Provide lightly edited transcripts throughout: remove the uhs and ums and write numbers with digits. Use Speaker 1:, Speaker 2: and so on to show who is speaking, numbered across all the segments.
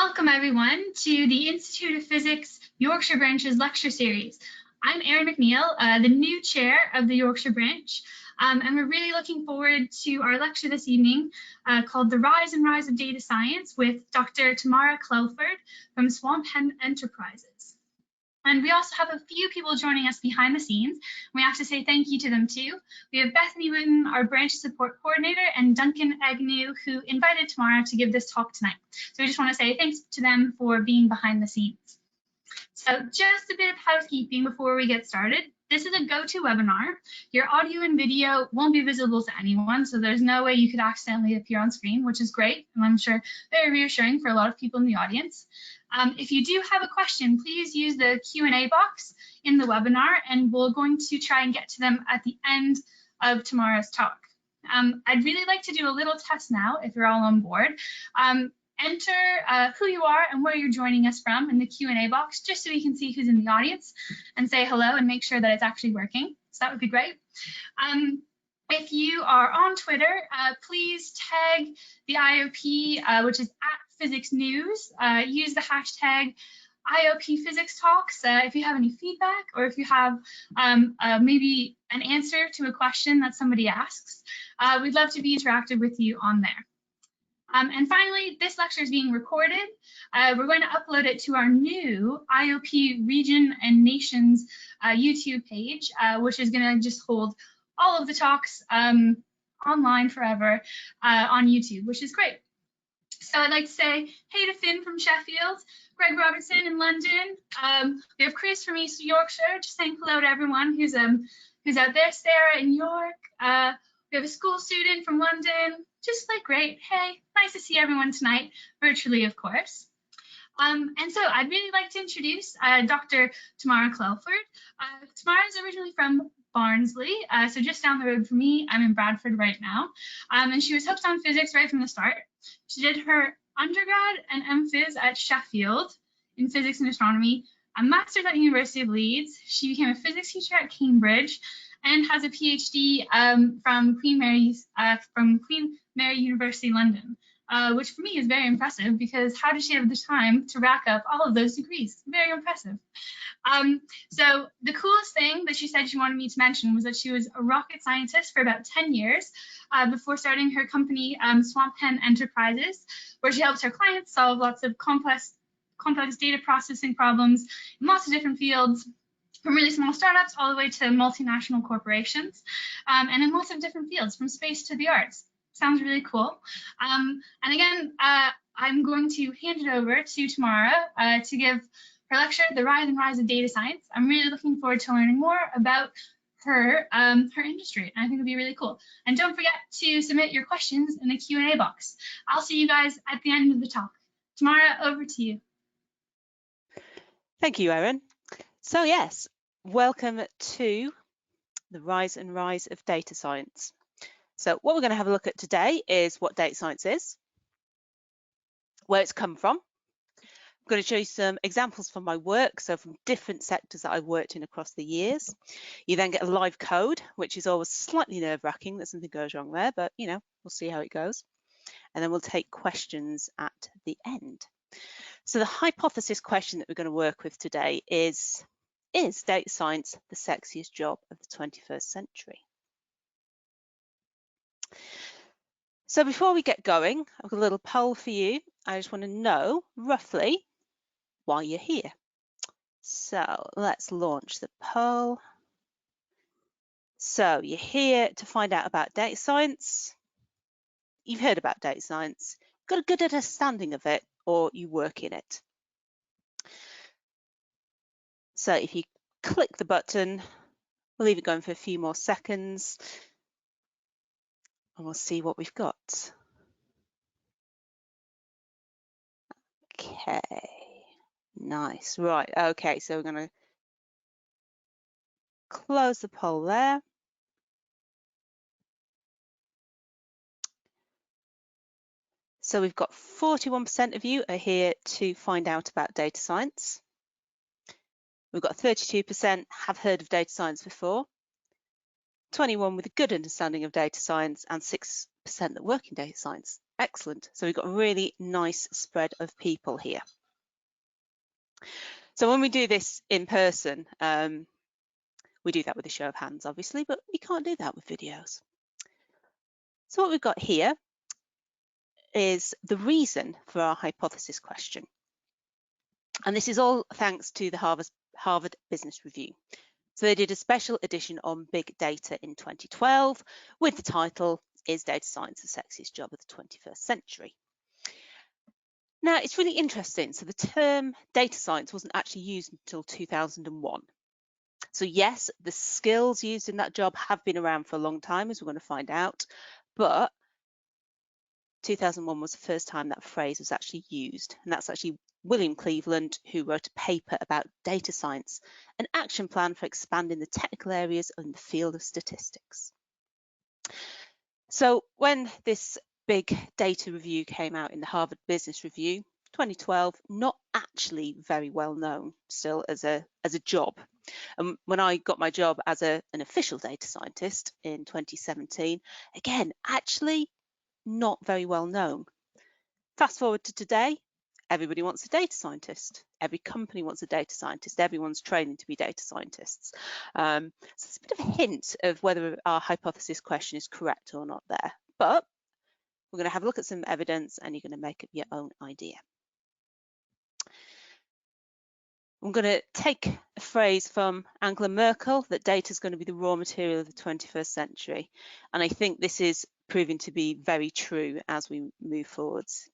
Speaker 1: Welcome everyone to the Institute of Physics Yorkshire Branch's lecture series. I'm Erin McNeil, the new chair of the Yorkshire branch, and we're really looking forward to our lecture this evening called The Rise and Rise of Data Science with Dr. Tamara Clelford from Swamphen Enterprises. And we also have a few people joining us behind the scenes. We have to say thank you to them too. We have Bethany Wooten, our branch support coordinator, and Duncan Agnew, who invited Tamara to give this talk tonight. So we just want to say thanks to them for being behind the scenes. So just a bit of housekeeping before we get started. This is a GoToWebinar. Your audio and video won't be visible to anyone, so there's no way you could accidentally appear on screen, which is great, and I'm sure very reassuring for a lot of people in the audience. If you do have a question, please use the Q&A box in the webinar, and we're going to try and get to them at the end of tomorrow's talk. I'd really like to do a little test now, if you're all on board. Enter who you are and where you're joining us from in the Q&A box, just so we can see who's in the audience and say hello and make sure that it's actually working. So that would be great. If you are on Twitter, please tag the IOP, which is @PhysicsNews. Use the hashtag IOP Physics Talks if you have any feedback, or if you have maybe an answer to a question that somebody asks. We'd love to be interactive with you on there. And finally, this lecture is being recorded. We're going to upload it to our new IOP Region and Nations YouTube page, which is going to just hold all of the talks online forever on YouTube, which is great. So I'd like to say hey to Finn from Sheffield, Greg Robertson in London. We have Chris from East Yorkshire, just saying hello to everyone who's out there. Sarah in York. We have a school student from London. Just like great. Hey, nice to see everyone tonight, virtually, of course. And so I'd really like to introduce Dr. Tamara Clelford. Tamara is originally from Barnsley, so just down the road from me. I'm in Bradford right now. And she was hooked on physics right from the start. She did her undergrad and MPhys at Sheffield in physics and astronomy, a master's at the University of Leeds. She became a physics teacher at Cambridge and has a PhD from Queen Mary University London, which for me is very impressive, because how did she have the time to rack up all of those degrees? Very impressive. So the coolest thing that she said she wanted me to mention was that she was a rocket scientist for about 10 years before starting her company, Swamphen Enterprises, where she helps her clients solve lots of complex data processing problems in lots of different fields, from really small startups all the way to multinational corporations, and in lots of different fields, from space to the arts. Sounds really cool. And again, I'm going to hand it over to Tamara to give her lecture, The Rise and Rise of Data Science. I'm really looking forward to learning more about her industry, and I think it'll be really cool. And don't forget to submit your questions in the Q&A box. I'll see you guys at the end of the talk. Tamara, over to you.
Speaker 2: Thank you, Erin. So yes, welcome to the Rise and Rise of Data Science. So what we're going to have a look at today is what data science is, where it's come from. I'm going to show you some examples from my work, so from different sectors that I've worked in across the years. You then get a live code, which is always slightly nerve-wracking that something goes wrong there, but you know, we'll see how it goes. And then we'll take questions at the end. So the hypothesis question that we're going to work with today is data science the sexiest job of the 21st century? So before we get going, I've got a little poll for you. I just want to know roughly why you're here. So let's launch the poll. So you're here to find out about data science. You've heard about data science, got a good understanding of it, or you work in it. So if you click the button, we'll leave it going for a few more seconds and we'll see what we've got. Okay, nice. Right, okay, so we're going to close the poll there. So we've got 41% of you are here to find out about data science. We've got 32% have heard of data science before, 21% with a good understanding of data science, and 6% that work in data science. Excellent. So we've got a really nice spread of people here. So when we do this in person, we do that with a show of hands, obviously, but we can't do that with videos. So what we've got here is the reason for our hypothesis question. And this is all thanks to the Harvard Business Review. So they did a special edition on big data in 2012 with the title, Is Data Science the Sexiest Job of the 21st Century? Now, it's really interesting. So the term data science wasn't actually used until 2001. So yes, the skills used in that job have been around for a long time, as we're going to find out, but 2001 was the first time that phrase was actually used, and that's actually William Cleveland, who wrote a paper about data science, an action plan for expanding the technical areas in the field of statistics. So when this big data review came out in the Harvard Business Review, 2012, not actually very well known still as a job. And when I got my job as an official data scientist in 2017, again, actually not very well known. Fast forward to today, everybody wants a data scientist. Every company wants a data scientist. Everyone's training to be data scientists. So it's a bit of a hint of whether our hypothesis question is correct or not there. But we're going to have a look at some evidence and you're going to make up your own idea. I'm going to take a phrase from Angela Merkel that data is going to be the raw material of the 21st century. And I think this is proving to be very true as we move forwards.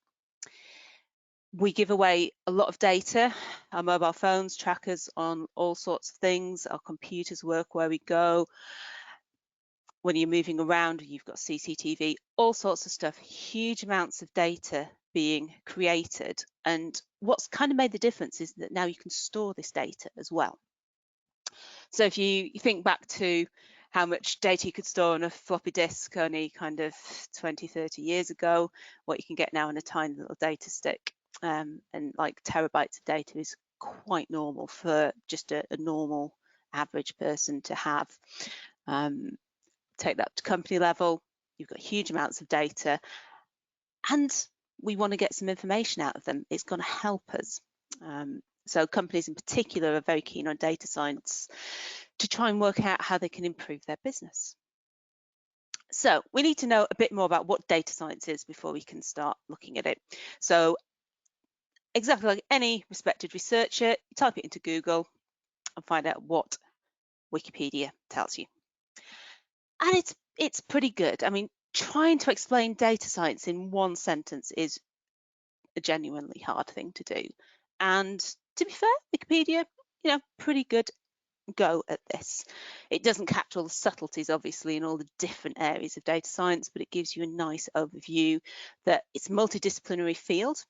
Speaker 2: We give away a lot of data. Our mobile phones track us on all sorts of things. Our computers work where we go. When you're moving around, you've got CCTV, all sorts of stuff, huge amounts of data being created. And what's kind of made the difference is that now you can store this data as well. So if you think back to how much data you could store on a floppy disk only kind of 20, 30 years ago, what you can get now on a tiny little data stick, and like terabytes of data is quite normal for just a normal average person to have. Take that to company level, you've got huge amounts of data and we want to get some information out of them. It's going to help us. So companies in particular are very keen on data science to try and work out how they can improve their business. So we need to know a bit more about what data science is before we can start looking at it. So exactly like any respected researcher, you type it into Google and find out what Wikipedia tells you. And it's pretty good. I mean, trying to explain data science in one sentence is a genuinely hard thing to do. And to be fair, Wikipedia, pretty good go at this. It doesn't capture all the subtleties, obviously, in all the different areas of data science, but it gives you a nice overview that it's a multidisciplinary field.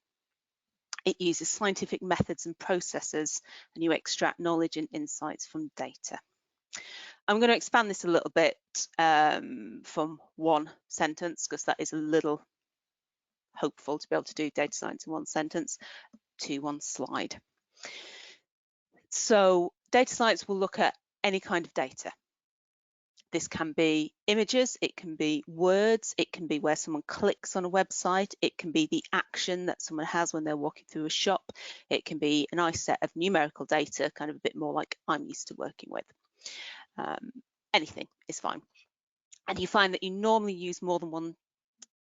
Speaker 2: It uses scientific methods and processes, and you extract knowledge and insights from data. I'm going to expand this a little bit from one sentence, because that is a little hopeful to be able to do data science in one sentence, to one slide. So data science will look at any kind of data. This can be images, it can be words, it can be where someone clicks on a website, it can be the action that someone has when they're walking through a shop, it can be a nice set of numerical data, kind of a bit more like I'm used to working with. Anything is fine. And you find that you normally use more than one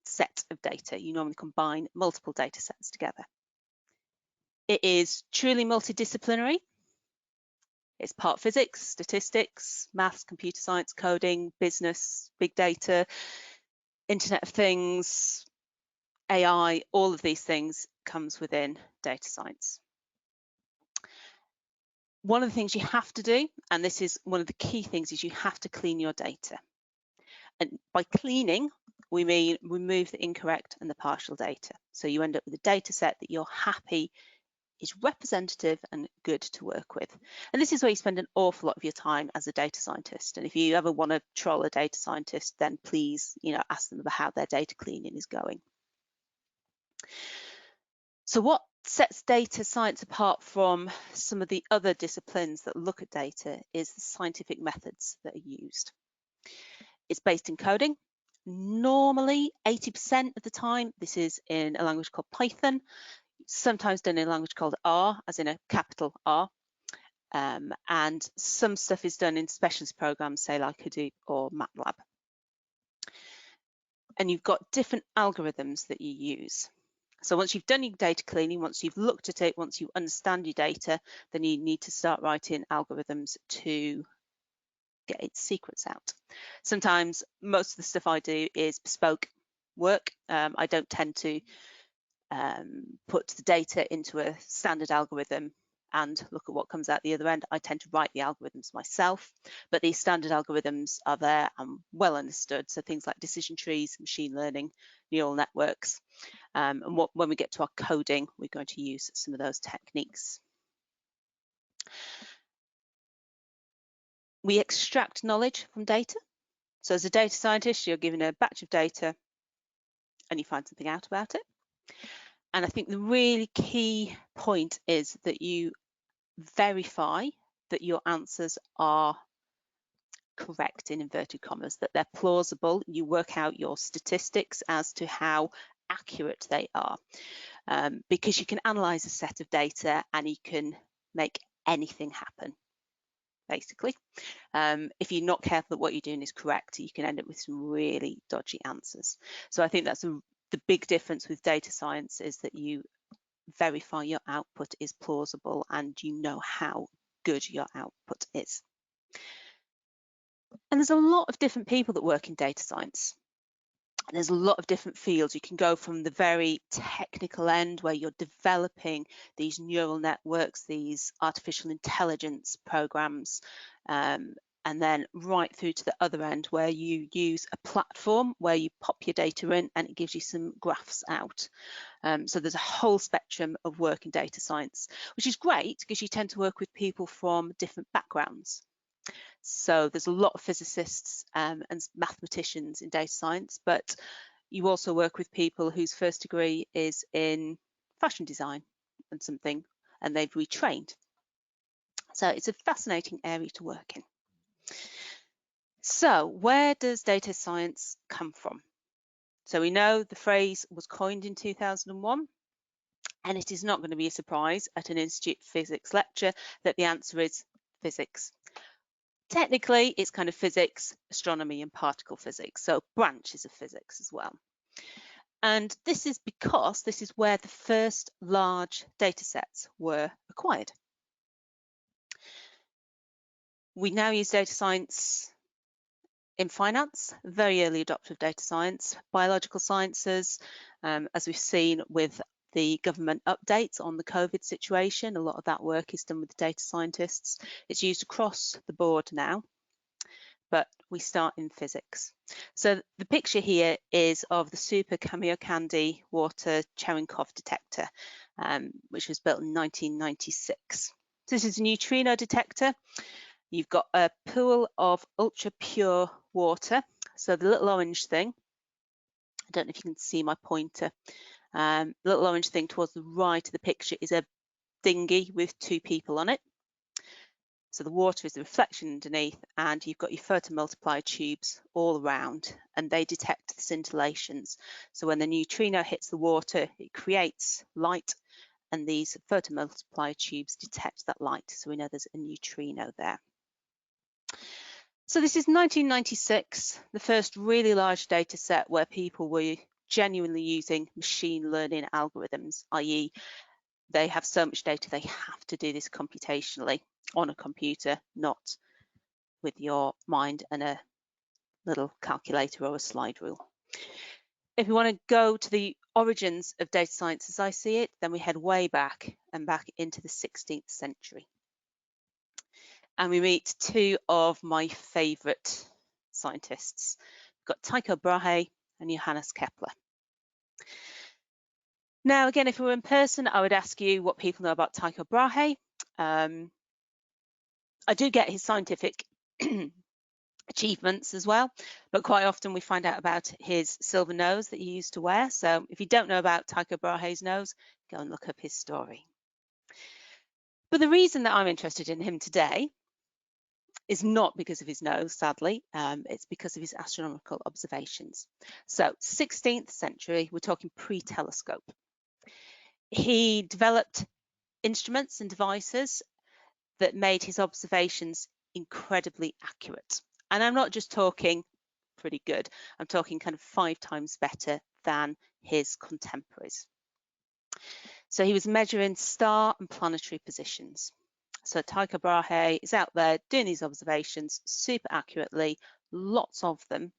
Speaker 2: set of data. You normally combine multiple data sets together. It is truly multidisciplinary. It's part physics, statistics, maths, computer science, coding, business, big data, Internet of Things, AI, all of these things comes within data science. One of the things you have to do, and this is one of the key things, is you have to clean your data. And by cleaning, we mean remove the incorrect and the partial data. So you end up with a data set that you're happy is representative and good to work with. And this is where you spend an awful lot of your time as a data scientist. And if you ever want to troll a data scientist, then please, ask them about how their data cleaning is going. So what sets data science apart from some of the other disciplines that look at data is the scientific methods that are used. It's based in coding, Normally 80% of the time this is in a language called Python, sometimes done in a language called R, as in a capital R, and some stuff is done in specialist programs, say like Hadoop or MATLAB. And you've got different algorithms that you use. So once you've done your data cleaning, once you've looked at it, once you understand your data, then you need to start writing algorithms to get its secrets out. Sometimes most of the stuff I do is bespoke work. I don't tend to put the data into a standard algorithm and look at what comes out the other end. I tend to write the algorithms myself, but these standard algorithms are there and well understood. So things like decision trees, machine learning, neural networks. And when we get to our coding, we're going to use some of those techniques. We extract knowledge from data. So as a data scientist, you're given a batch of data and you find something out about it. And I think the really key point is that you verify that your answers are correct, in inverted commas, that they're plausible. You work out your statistics as to how accurate they are, because you can analyze a set of data and you can make anything happen, basically. If you're not careful that what you're doing is correct, you can end up with some really dodgy answers. So I think that's the big difference with data science, is that you verify your output is plausible and you know how good your output is. And there's a lot of different people that work in data science. There's a lot of different fields. You can go from the very technical end, where you're developing these neural networks, these artificial intelligence programs, and then right through to the other end, where you use a platform where you pop your data in and it gives you some graphs out. So there's a whole spectrum of work in data science, which is great because you tend to work with people from different backgrounds. So there's a lot of physicists and mathematicians in data science, but you also work with people whose first degree is in fashion design and something, and they've retrained. So it's a fascinating area to work in. So where does data science come from? So we know the phrase was coined in 2001, and it is not going to be a surprise at an Institute of Physics lecture that the answer is physics. Technically, it's kind of physics, astronomy, and particle physics, so branches of physics as well. And this is because this is where the first large data sets were acquired. We now use data science in finance, very early adopter of data science, biological sciences, as we've seen with the government updates on the COVID situation. A lot of that work is done with the data scientists. It's used across the board now, but we start in physics. So the picture here is of the Super Kamiokande water Cherenkov detector, which was built in 1996. So this is a neutrino detector. You've got a pool of ultra pure water. So the little orange thing, I don't know if you can see my pointer, the little orange thing towards the right of the picture is a dinghy with two people on it. So the water is the reflection underneath, and you've got your photomultiplier tubes all around, and they detect the scintillations. So when the neutrino hits the water, it creates light, and these photomultiplier tubes detect that light. So we know there's a neutrino there. So this is 1996, the first really large data set where people were genuinely using machine learning algorithms, i.e. they have so much data they have to do this computationally on a computer, not with your mind and a little calculator or a slide rule. If we want to go to the origins of data science as I see it, then we head way back and back into the 16th century. And we meet two of my favourite scientists. We've got Tycho Brahe and Johannes Kepler. Now, again, if we were in person, I would ask you what people know about Tycho Brahe. I do get his scientific achievements as well, but quite often we find out about his silver nose that he used to wear. So if you don't know about Tycho Brahe's nose, go and look up his story. But the reason that I'm interested in him today is not because of his nose, sadly. It's because of his astronomical observations. So 16th century, we're talking pre-telescope. He developed instruments and devices that made his observations incredibly accurate. And I'm not just talking pretty good, I'm talking kind of 5 times better than his contemporaries. So he was measuring star and planetary positions. So Tycho Brahe is out there doing these observations super accurately, lots of them,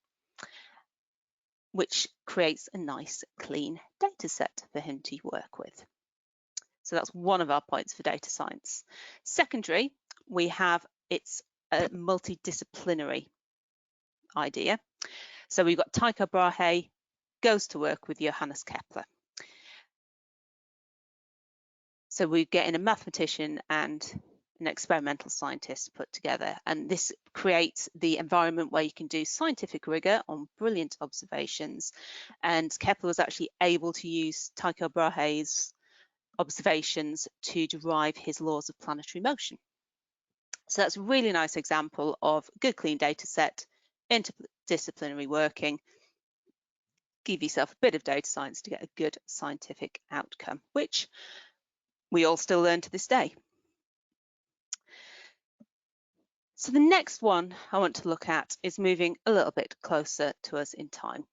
Speaker 2: which creates a nice clean data set for him to work with. So that's one of our points for data science. Secondary, we have it's a multidisciplinary idea. So we've got Tycho Brahe goes to work with Johannes Kepler. So we're getting a mathematician and an experimental scientist put together, and this creates the environment where you can do scientific rigor on brilliant observations. And Kepler was actually able to use Tycho Brahe's observations to derive his laws of planetary motion. So that's a really nice example of a good clean data set, interdisciplinary working. Give yourself a bit of data science to get a good scientific outcome, which we all still learn to this day. So the next one I want to look at is moving a little bit closer to us in time.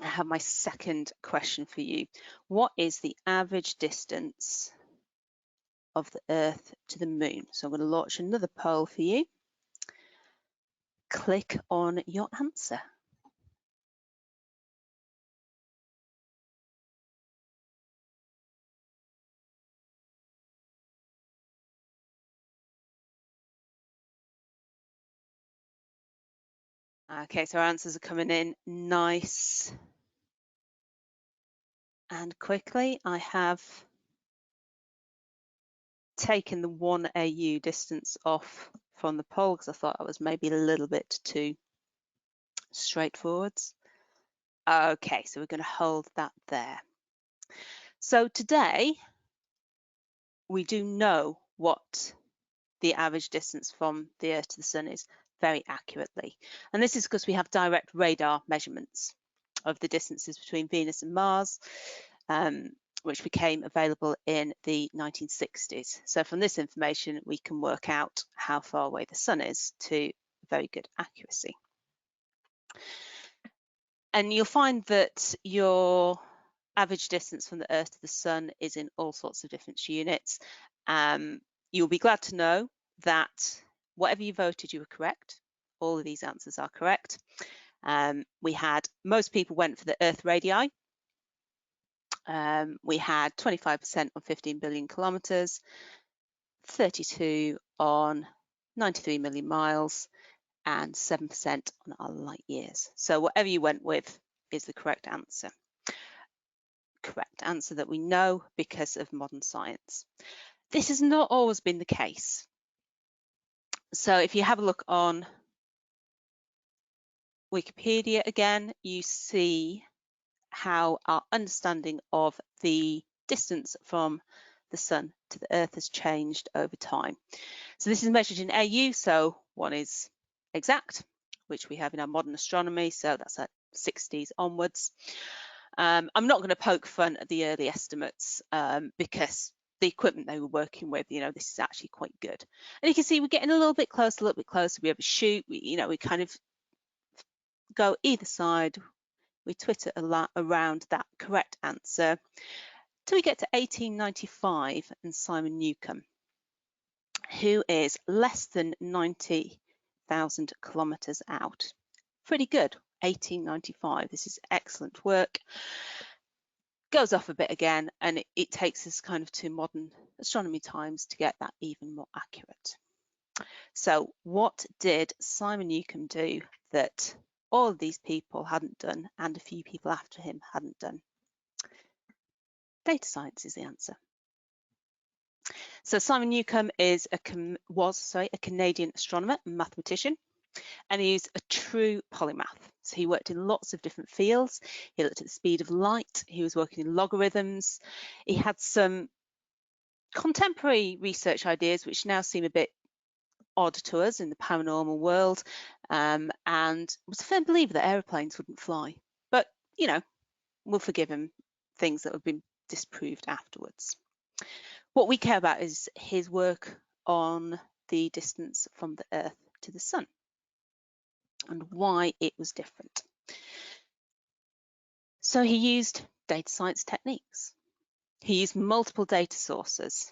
Speaker 2: I have my second question for you. What is the average distance of the Earth to the Moon? So I'm going to launch another poll for you. Click on your answer. Okay, so our answers are coming in nice and quickly. I have taken the 1 AU distance off from the poll because I thought that was maybe a little bit too straightforward. Okay, so we're going to hold that there. So today we do know what the average distance from the Earth to the Sun is very accurately. And this is because we have direct radar measurements of the distances between Venus and Mars, which became available in the 1960s. So from this information, we can work out how far away the Sun is to very good accuracy. And you'll find that your average distance from the Earth to the Sun is in all sorts of different units. You'll be glad to know that whatever you voted, you were correct. All of these answers are correct. We had, most people went for the Earth radii. We had 25% on 15 billion kilometers, 32 on 93 million miles, and 7% on our light years. So whatever you went with is the correct answer. Correct answer that we know because of modern science. This has not always been the case. So if you have a look on Wikipedia again, you see how our understanding of the distance from the Sun to the Earth has changed over time. So this is measured in AU, so 1 is exact, which we have in our modern astronomy, so that's at 60s onwards. I'm not going to poke fun at the early estimates because the equipment they were working with, this is actually quite good. And you can see we're getting a little bit closer. We have a shoot, we kind of go either side. We twitter around that correct answer till we get to 1895 and Simon Newcombe, who is less than 90,000 kilometers out. Pretty good, 1895. This is excellent work. Goes off a bit again, and it takes us kind of to modern astronomy times to get that even more accurate. So what did Simon Newcombe do that all of these people hadn't done and a few people after him hadn't done? Data science is the answer. So Simon Newcombe was a Canadian astronomer and mathematician, and he's a true polymath. So he worked in lots of different fields. He looked at the speed of light. He was working in logarithms. He had some contemporary research ideas which now seem a bit odd to us in the paranormal world, and was a firm believer that aeroplanes wouldn't fly. But, you know, we'll forgive him things that have been disproved afterwards. What we care about is his work on the distance from the Earth to the Sun and why it was different. So he used data science techniques. He used multiple data sources.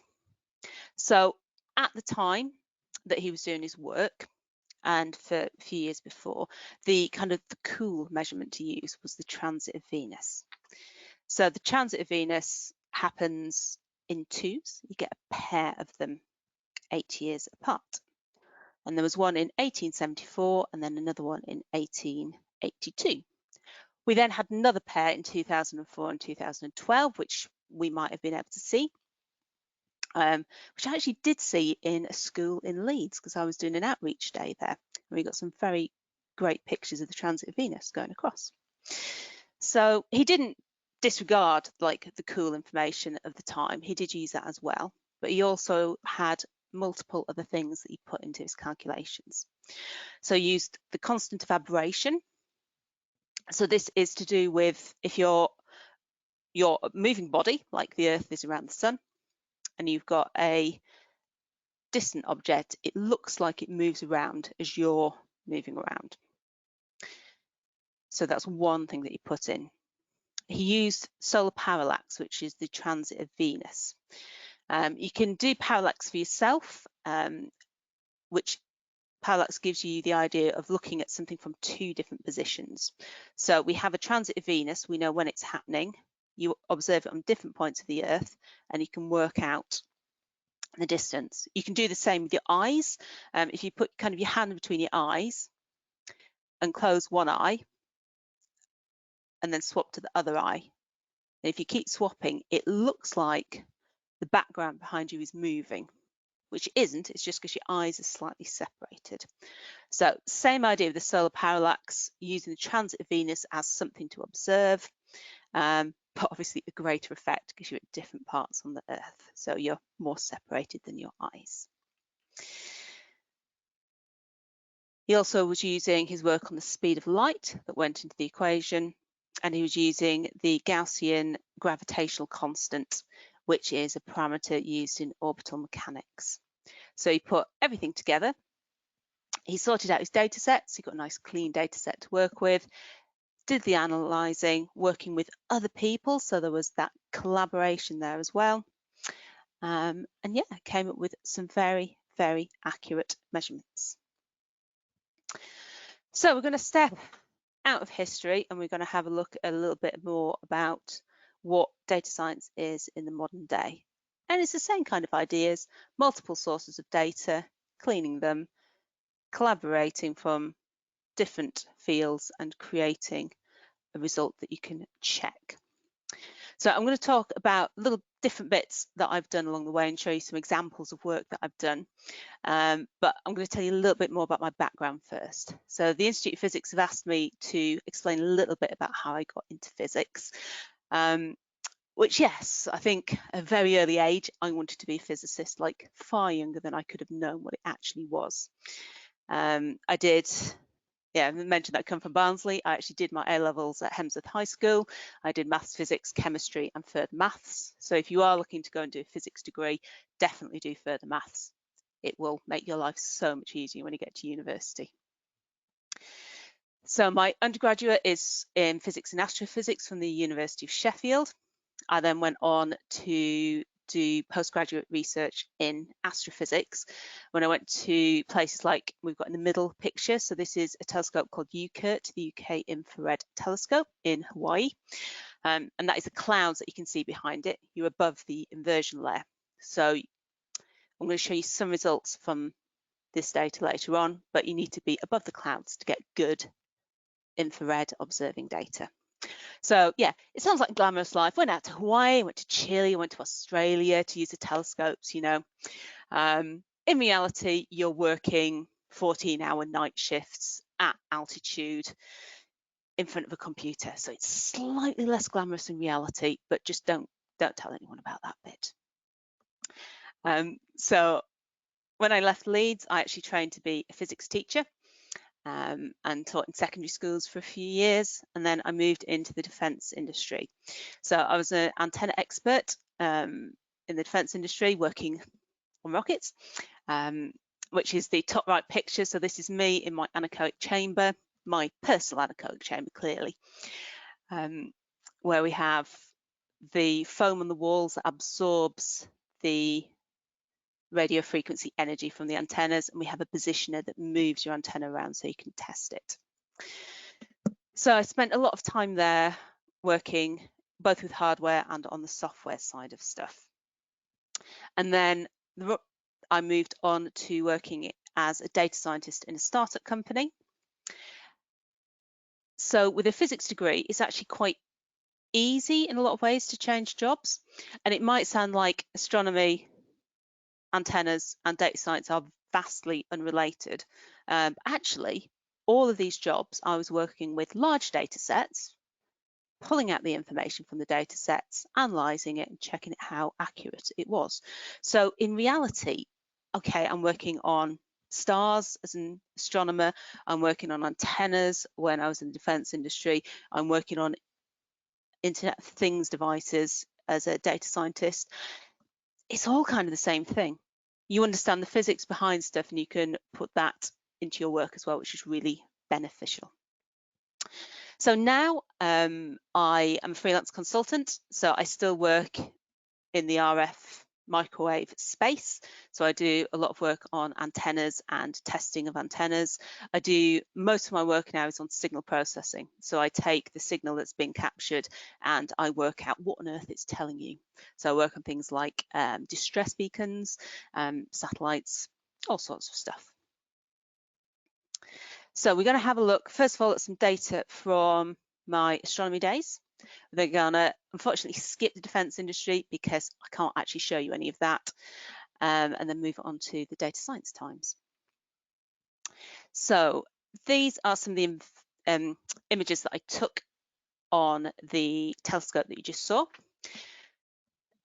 Speaker 2: So at the time that he was doing his work, and for a few years before, the cool measurement to use was the transit of Venus. So the transit of Venus happens in twos. You get a pair of them 8 years apart. And there was one in 1874 and then another one in 1882. We then had another pair in 2004 and 2012, which we might have been able to see, which I actually did see in a school in Leeds because I was doing an outreach day there. And we got some very great pictures of the transit of Venus going across. So he didn't disregard like the cool information of the time. He did use that as well, but he also had multiple other things that he put into his calculations. So he used the constant of aberration. So this is to do with if you're a moving body, like the Earth is around the Sun, and you've got a distant object, it looks like it moves around as you're moving around. So that's one thing that he put in. He used solar parallax, which is the transit of Venus. You can do parallax for yourself, which parallax gives you the idea of looking at something from two different positions. So we have a transit of Venus, we know when it's happening, you observe it on different points of the Earth, and you can work out the distance. You can do the same with your eyes. If you put your hand between your eyes and close one eye, and then swap to the other eye. And if you keep swapping, it looks like the background behind you is moving, which isn't, it's just because your eyes are slightly separated. So same idea with the solar parallax, using the transit of Venus as something to observe, but obviously a greater effect because you're at different parts on the Earth, so you're more separated than your eyes. He also was using his work on the speed of light that went into the equation, and he was using the Gaussian gravitational constant, which is a parameter used in orbital mechanics. So he put everything together. He sorted out his data sets. He got a nice clean data set to work with, did the analysing, working with other people. So there was that collaboration there as well. And yeah, came up with some very, very accurate measurements. So we're going to step out of history and we're going to have a look a little bit more about what data science is in the modern day. And it's the same kind of ideas, multiple sources of data, cleaning them, collaborating from different fields and creating a result that you can check. So I'm going to talk about little different bits that I've done along the way and show you some examples of work that I've done. But I'm going to tell you a little bit more about my background first. So the Institute of Physics have asked me to explain a little bit about how I got into physics, which, yes, I think at a very early age, I wanted to be a physicist, like far younger than I could have known what it actually was. I did, I mentioned that I come from Barnsley. I actually did my A-levels at Hemsworth High School. I did maths, physics, chemistry, and further maths. So if you are looking to go and do a physics degree, definitely do further maths. It will make your life so much easier when you get to university. So my undergraduate is in physics and astrophysics from the University of Sheffield. I then went on to do postgraduate research in astrophysics when I went to places like we've got in the middle picture. So this is a telescope called UCURT, the UK Infrared Telescope in Hawaii. And that is the clouds that you can see behind it. You're above the inversion layer. So I'm going to show you some results from this data later on, but you need to be above the clouds to get good infrared observing data. So yeah, it sounds like a glamorous life. Went out to Hawaii, went to Chile, went to Australia to use the telescopes, you know. In reality, you're working 14-hour night shifts at altitude in front of a computer. So it's slightly less glamorous in reality, but just don't tell anyone about that bit. So When I left Leeds, I actually trained to be a physics teacher and taught in secondary schools for a few years, and then I moved into the defence industry. So I was an antenna expert in the defence industry, working on rockets, which is the top right picture. So this is me in my anechoic chamber, my personal anechoic chamber, clearly, where we have the foam on the walls that absorbs the radio frequency energy from the antennas, and we have a positioner that moves your antenna around so you can test it. So I spent a lot of time there working both with hardware and on the software side of stuff. And then I moved on to working as a data scientist in a startup company. So with a physics degree, it's actually quite easy in a lot of ways to change jobs. And it might sound like astronomy, antennas, and data science are vastly unrelated. Actually, all of these jobs, I was working with large data sets, pulling out the information from the data sets, analysing it and checking how accurate it was. So in reality, okay, I'm working on stars as an astronomer, I'm working on antennas when I was in the defence industry, I'm working on Internet of Things devices as a data scientist. It's all kind of the same thing. You understand the physics behind stuff and you can put that into your work as well, which is really beneficial. So now I am a freelance consultant, so I still work in the RF microwave space. So I do a lot of work on antennas and testing of antennas. I do most of my work now is on signal processing. So I take the signal that's been captured and I work out what on earth it's telling you. So I work on things like distress beacons, satellites, all sorts of stuff. So we're going to have a look, first of all, at some data from my astronomy days. They're going to unfortunately skip the defence industry because I can't actually show you any of that, and then move on to the data science times. So these are some of the images that I took on the telescope that you just saw.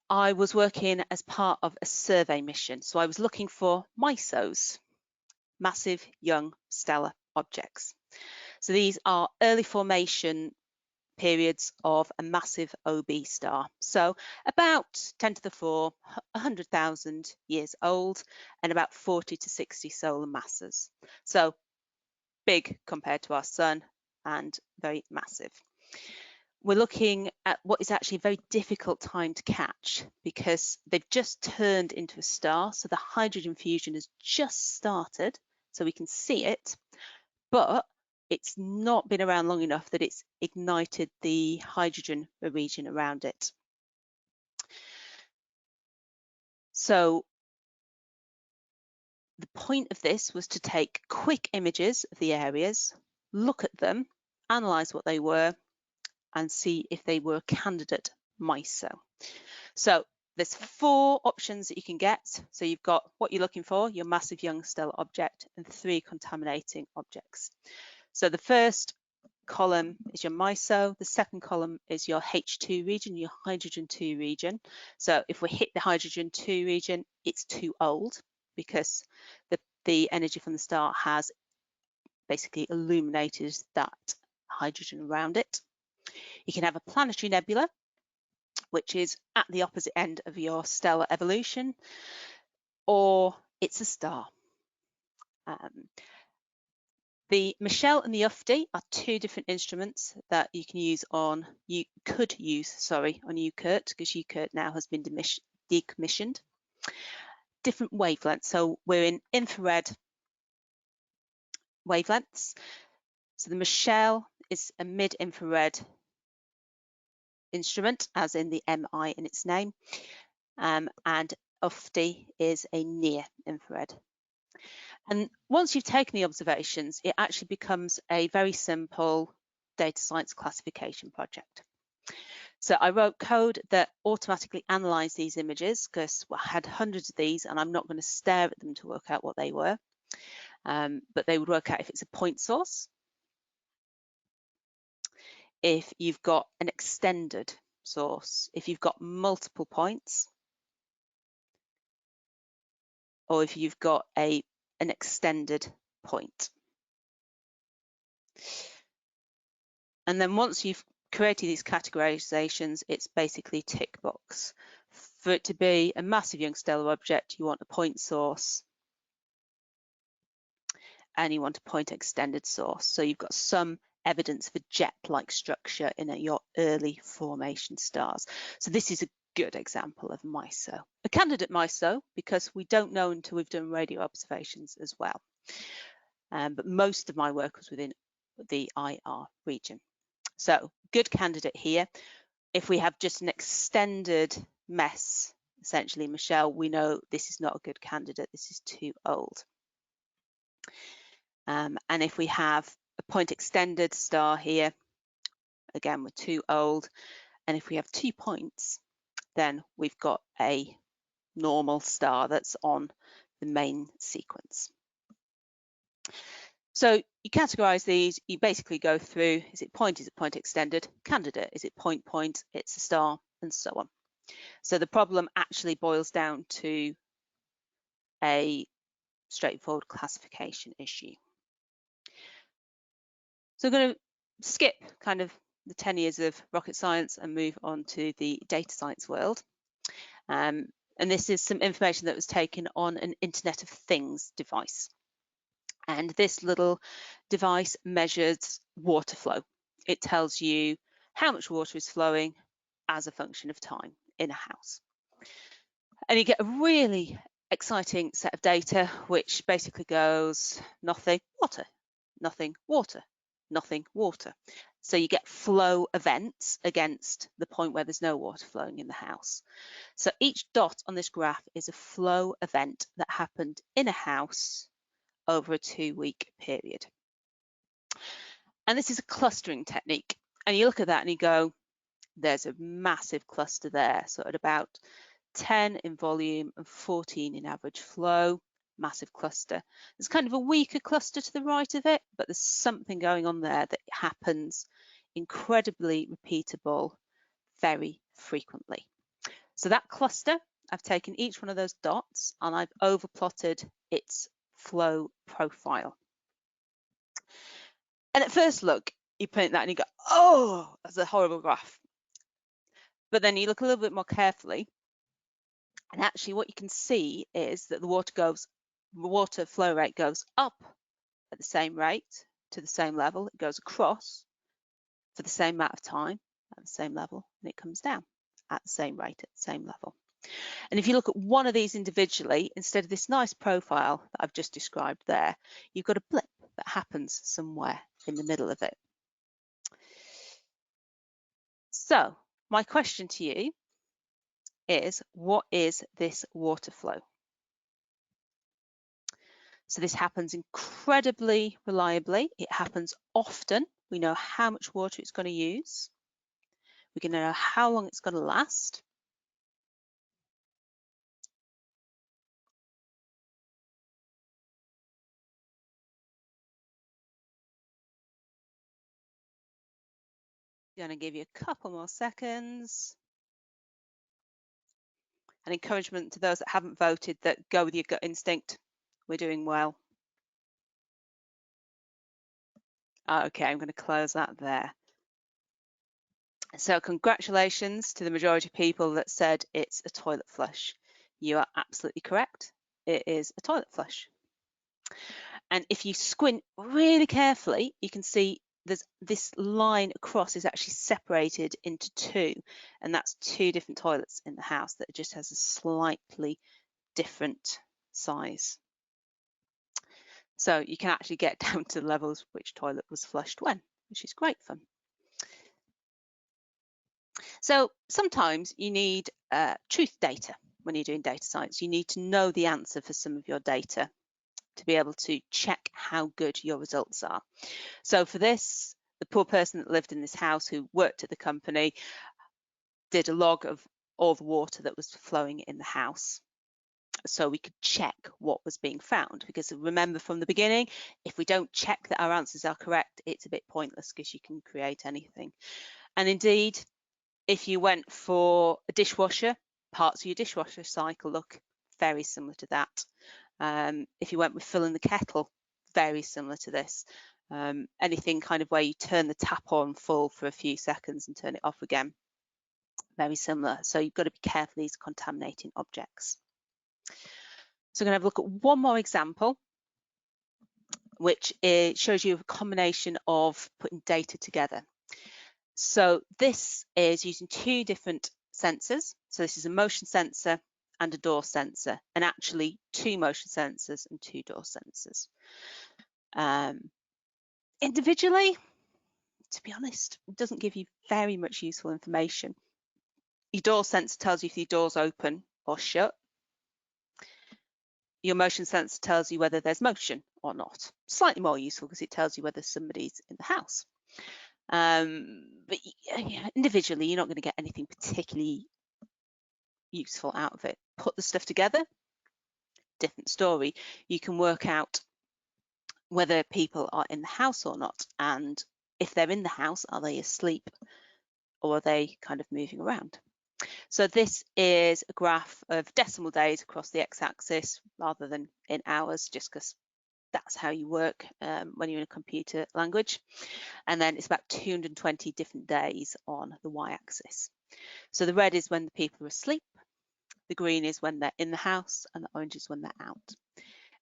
Speaker 2: I was working as part of a survey mission, so I was looking for MISOs, massive young stellar objects. So these are early formation periods of a massive OB star. So about 10 to the 4, 100,000 years old and about 40 to 60 solar masses. So big compared to our sun and very massive. We're looking at what is actually a very difficult time to catch because they've just turned into a star. So the hydrogen fusion has just started, so we can see it, but it's not been around long enough that it's ignited the hydrogen region around it. So the point of this was to take quick images of the areas, look at them, analyse what they were, and see if they were candidate MISO. So there's 4 options that you can get. So you've got what you're looking for, your massive young stellar object, and 3 contaminating objects. So the first column is your MISO, the second column is your H2 region, your hydrogen 2 region. So if we hit the hydrogen 2 region, it's too old because the energy from the star has basically illuminated that hydrogen around it. You can have a planetary nebula, which is at the opposite end of your stellar evolution, or it's a star. The Michel and the UFD are 2 different instruments that you can use on, you could use, sorry, on UCURT, because UCURT now has been decommissioned. Different wavelengths, so we're in infrared wavelengths. So the Michel is a mid-infrared instrument, as in the MI in its name, and UFD is a near-infrared. And once you've taken the observations, it actually becomes a very simple data science classification project. So I wrote code that automatically analysed these images because I had hundreds of these and I'm not going to stare at them to work out what they were, but they would work out if it's a point source, if you've got an extended source, if you've got multiple points, or if you've got an extended point. And then once you've created these categorizations, it's basically tick box. For it to be a massive young stellar object, you want a point source and you want a point extended source. So you've got some evidence of a jet-like structure in your early formation stars. So this is a good example of MISO. A candidate MISO, because we don't know until we've done radio observations as well. But most of my work was within the IR region. So good candidate here. If we have just an extended mess, essentially, Michelle, we know this is not a good candidate. This is too old. And if we have a point extended star here, again, we're too old. And if we have 2 points, then we've got a normal star that's on the main sequence. So you categorize these, you basically go through, is it point extended, candidate, is it point, it's a star, and so on. So the problem actually boils down to a straightforward classification issue. So I'm going to skip kind of the 10 years of rocket science and move on to the data science world. And this is some information that was taken on an Internet of Things device. And this little device measures water flow. It tells you how much water is flowing as a function of time in a house. And you get a really exciting set of data, which basically goes nothing, water, nothing, water, nothing, water. So you get flow events against the point where there's no water flowing in the house. So each dot on this graph is a flow event that happened in a house over a 2-week period. And this is a clustering technique. And you look at that and you go, there's a massive cluster there. So at about 10 in volume and 14 in average flow, massive cluster. There's kind of a weaker cluster to the right of it, but there's something going on there that happens incredibly repeatable very frequently. So that cluster, I've taken each one of those dots and I've overplotted its flow profile. And at first look, you print that and you go, oh, that's a horrible graph. But then you look a little bit more carefully, and actually what you can see is that the water flow rate goes up at the same rate to the same level. It goes across for the same amount of time at the same level, and it comes down at the same rate at the same level. And if you look at one of these individually, instead of this nice profile that I've just described there, you've got a blip that happens somewhere in the middle of it. So my question to you is, what is this water flow? So this happens incredibly reliably. It happens often. We know how much water it's going to use. We can know how long it's going to last. I'm going to give you a couple more seconds. An encouragement to those that haven't voted that go with your gut instinct. We're doing well. Okay, I'm going to close that there. So congratulations to the majority of people that said it's a toilet flush. You are absolutely correct. It is a toilet flush. And if you squint really carefully, you can see there's this line across is actually separated into 2, and that's 2 different toilets in the house that just has a slightly different size. So you can actually get down to the levels which toilet was flushed when, which is great fun. So sometimes you need truth data when you're doing data science. You need to know the answer for some of your data to be able to check how good your results are. So for this, the poor person that lived in this house who worked at the company did a log of all the water that was flowing in the house. So we could check what was being found, because remember from the beginning, if we don't check that our answers are correct, it's a bit pointless because you can create anything. And indeed, if you went for a dishwasher, parts of your dishwasher cycle look very similar to that. If you went with filling the kettle, very similar to this. Anything kind of where you turn the tap on full for a few seconds and turn it off again, very similar. So you've got to be careful of these contaminating objects. So we're going to have a look at one more example, which shows you a combination of putting data together. So this is using two different sensors. So this is a motion sensor and a door sensor, and actually two motion sensors and two door sensors. Individually, to be honest, it doesn't give you very much useful information. Your door sensor tells you if your door's open or shut. Your motion sensor tells you whether there's motion or not. Slightly more useful because it tells you whether somebody's in the house. But individually, you're not going to get anything particularly useful out of it. Put the stuff together, different story. You can work out whether people are in the house or not, and if they're in the house, are they asleep or are they kind of moving around? So this is a graph of decimal days across the x-axis rather than in hours, just because that's how you work when you're in a computer language. And then it's about 220 different days on the y-axis. So the red is when the people are asleep, the green is when they're in the house, and the orange is when they're out.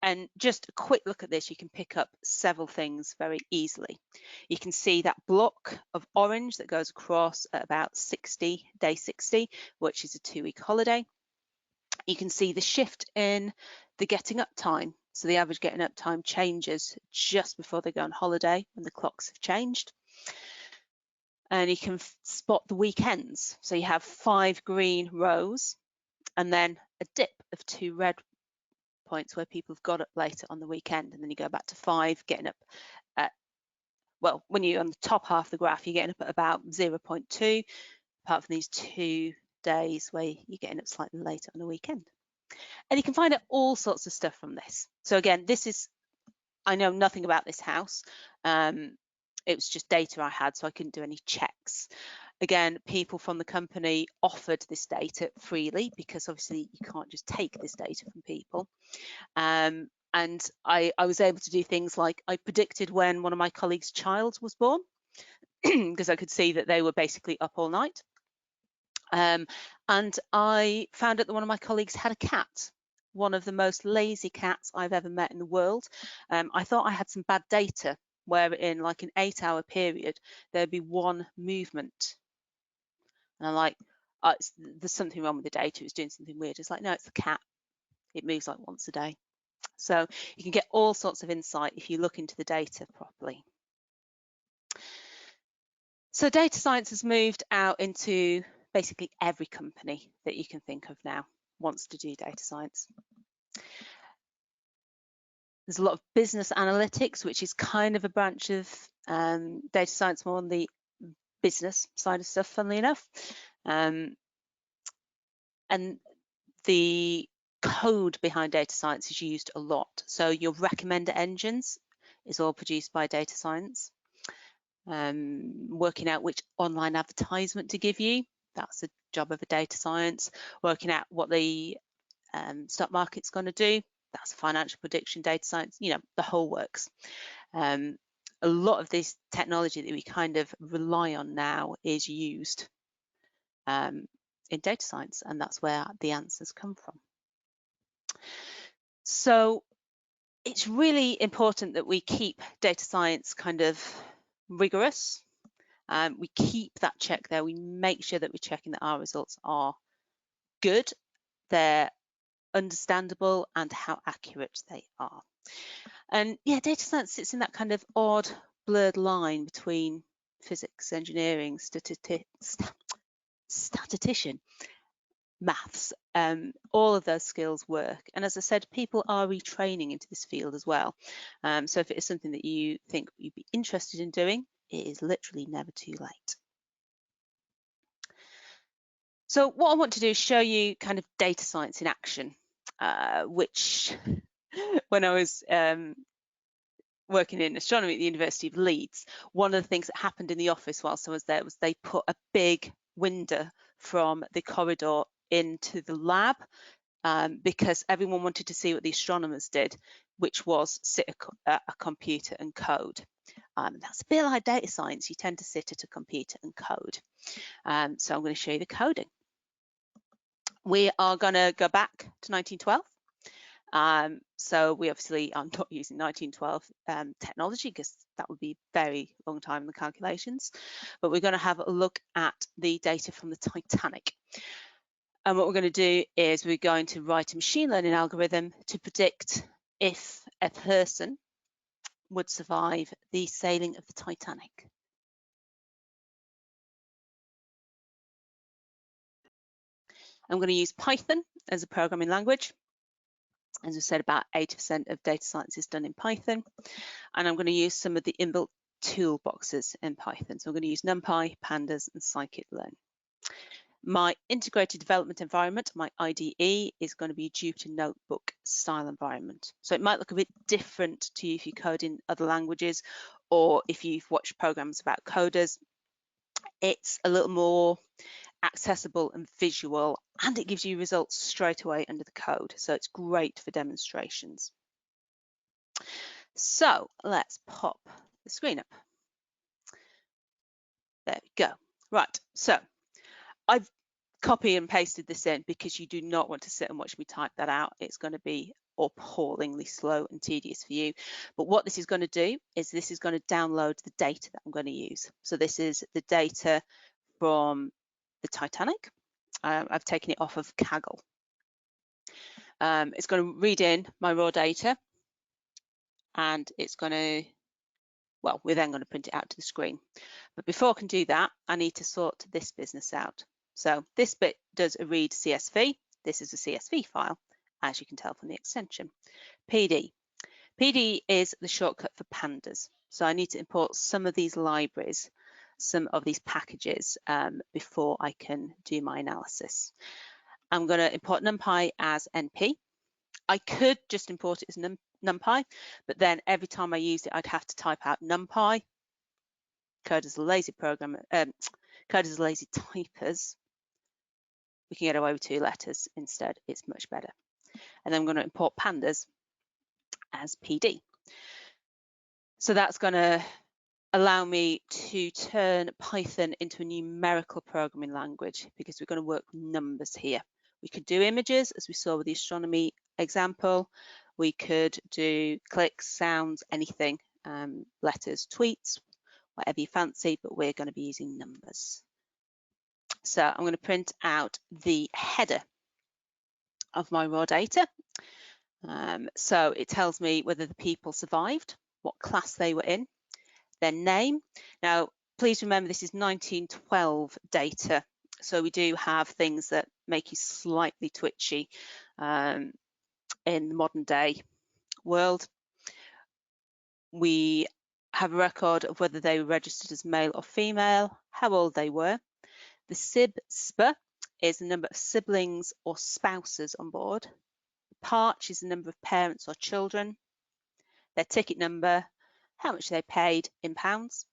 Speaker 2: And just a quick look at this, you can pick up several things very easily. You can see that block of orange that goes across at about 60, day 60, which is a 2-week holiday. You can see the shift in the getting up time. So the average getting up time changes just before they go on holiday when the clocks have changed. And you can spot the weekends. So you have 5 green rows and then a dip of 2 red points where people have got up later on the weekend, and then you go back to 5, getting up at, well, when you're on the top half of the graph, you're getting up at about 0.2, apart from these 2 days where you're getting up slightly later on the weekend. And you can find out all sorts of stuff from this. So again, this is, I know nothing about this house. It was just data I had, so I couldn't do any checks. Again, people from the company offered this data freely because obviously you can't just take this data from people. And I was able to do things like I predicted when one of my colleagues' child was born because I could see that they were basically up all night. And I found out that one of my colleagues had a cat, one of the most lazy cats I've ever met in the world. I thought I had some bad data where in like an 8-hour period, there'd be one movement. And I'm like, oh, there's something wrong with the data, it's doing something weird. It's like, no, it's the cat. It moves like once a day. So you can get all sorts of insight if you look into the data properly. So data science has moved out into basically every company that you can think of now wants to do data science. There's a lot of business analytics, which is kind of a branch of data science, more on the business side of stuff, funnily enough. And the code behind data science is used a lot. So your recommender engines is all produced by data science. Working out which online advertisement to give you, that's the job of a data science. Working out what the stock market's going to do, that's a financial prediction data science, you know, the whole works. A lot of this technology that we kind of rely on now is used in data science, and that's where the answers come from. So it's really important that we keep data science kind of rigorous. We keep that check there. We make sure that we're checking that our results are good, they're understandable, and how accurate they are. And yeah, data science sits in that kind of odd, blurred line between physics, engineering, statistician, maths. All of those skills work. And as I said, people are retraining into this field as well. So if it is something that you think you'd be interested in doing, it is literally never too late. So what I want to do is show you kind of data science in action, which when I was working in astronomy at the University of Leeds, one of the things that happened in the office whilst I was there was they put a big window from the corridor into the lab because everyone wanted to see what the astronomers did, which was sit at a computer and code. That's a bit like data science. You tend to sit at a computer and code. So I'm going to show you the coding. We are going to go back to 1912. So we obviously are not using 1912 technology because that would be a very long time in the calculations, but we're going to have a look at the data from the Titanic. And what we're going to do is we're going to write a machine learning algorithm to predict if a person would survive the sailing of the Titanic. I'm going to use Python as a programming language. As I said, about 80% of data science is done in Python. And I'm going to use some of the inbuilt toolboxes in Python. So I'm going to use NumPy, Pandas, and scikit-learn. My integrated development environment, my IDE, is going to be a Jupyter Notebook style environment. So it might look a bit different to you if you code in other languages, or if you've watched programs about coders. It's a little more accessible and visual, and it gives you results straight away under the code. So it's great for demonstrations. So let's pop the screen up. There we go. Right, so I've copy and pasted this in because you do not want to sit and watch me type that out. It's going to be appallingly slow and tedious for you. But what this is going to do is this is going to download the data that I'm going to use. So this is the data from the Titanic. I've taken it off of Kaggle. It's going to read in my raw data, and it's going to, well, we're then going to print it out to the screen. But before I can do that, I need to sort this business out. So this bit does a read CSV. This is a CSV file, as you can tell from the extension. PD. PD is the shortcut for pandas. So I need to import some of these libraries, some of these packages before I can do my analysis. I'm going to import NumPy as NP. I could just import it as NumPy, but then every time I use it, I'd have to type out NumPy. Code is a lazy programmer. Code is a lazy typers. We can get away with 2 letters instead. It's much better. And then I'm going to import pandas as PD. So that's going to allow me to turn Python into a numerical programming language because we're going to work with numbers here. We could do images, as we saw with the astronomy example. We could do clicks, sounds, anything, letters, tweets, whatever you fancy, but we're going to be using numbers. So I'm going to print out the header of my raw data. So it tells me whether the people survived, what class they were in, their name. Now, please remember this is 1912 data. So we do have things that make you slightly twitchy in the modern day world. We have a record of whether they were registered as male or female, how old they were. The SIB-SPA is the number of siblings or spouses on board. Parch is the number of parents or children. Their ticket number, how much they paid in pounds.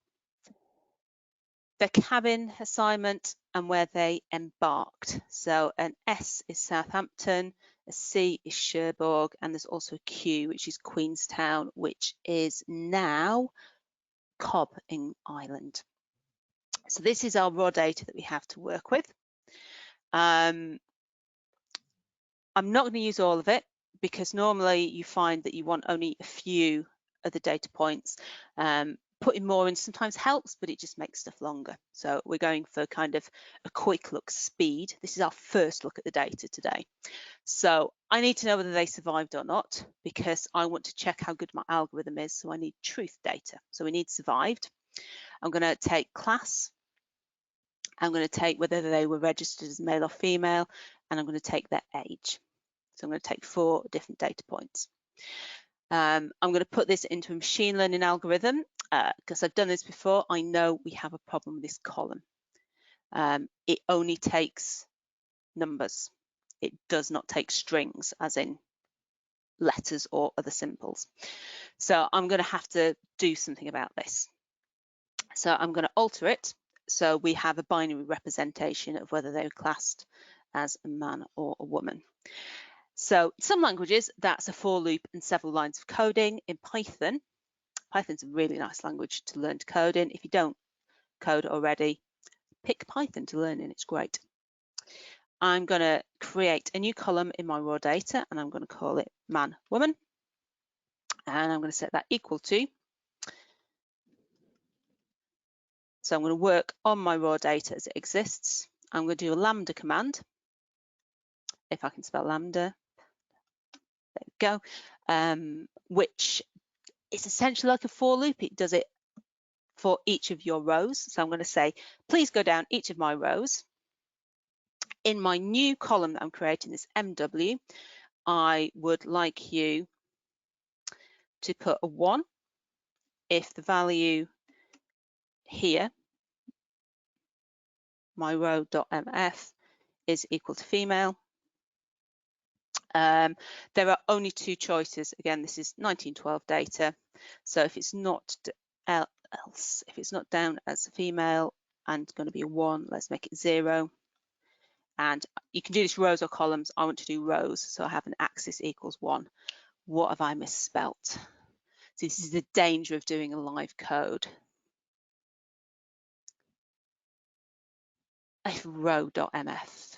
Speaker 2: Their cabin assignment and where they embarked. So an S is Southampton, a C is Cherbourg, and there's also a Q, which is Queenstown, which is now Cobb in Ireland. So this is our raw data that we have to work with. I'm not going to use all of it because normally you find that you want only a few of the data points. Putting more in sometimes helps, but it just makes stuff longer. So we're going for kind of a quick look speed. This is our first look at the data today. So I need to know whether they survived or not because I want to check how good my algorithm is. So I need truth data. So we need survived. I'm going to take class. I'm going to take whether they were registered as male or female, and I'm going to take their age. So I'm going to take 4 different data points. I'm going to put this into a machine learning algorithm because I've done this before. I know we have a problem with this column. It only takes numbers. It does not take strings, as in letters or other symbols. So I'm going to have to do something about this. So I'm going to alter it so we have a binary representation of whether they were classed as a man or a woman. So some languages, that's a for loop and several lines of coding. In Python, Python's a really nice language to learn to code in. If you don't code already, pick Python to learn in, it's great. I'm going to create a new column in my raw data, and I'm going to call it man, woman. And I'm going to set that equal to. So I'm going to work on my raw data as it exists. I'm going to do a lambda command, if I can spell lambda. There we go. Which is essentially like a for loop. It does it for each of your rows. So I'm going to say, please go down each of my rows. In my new column that I'm creating, this MW, I would like you to put a 1 if the value here, my row.mf, is equal to female. There are only 2 choices. Again, this is 1912 data. So if it's not if it's not down as a female and going to be a 1, let's make it 0. And you can do this rows or columns. I want to do rows, so I have an axis equals 1. What have I misspelt? So this is the danger of doing a live code. If row.mf.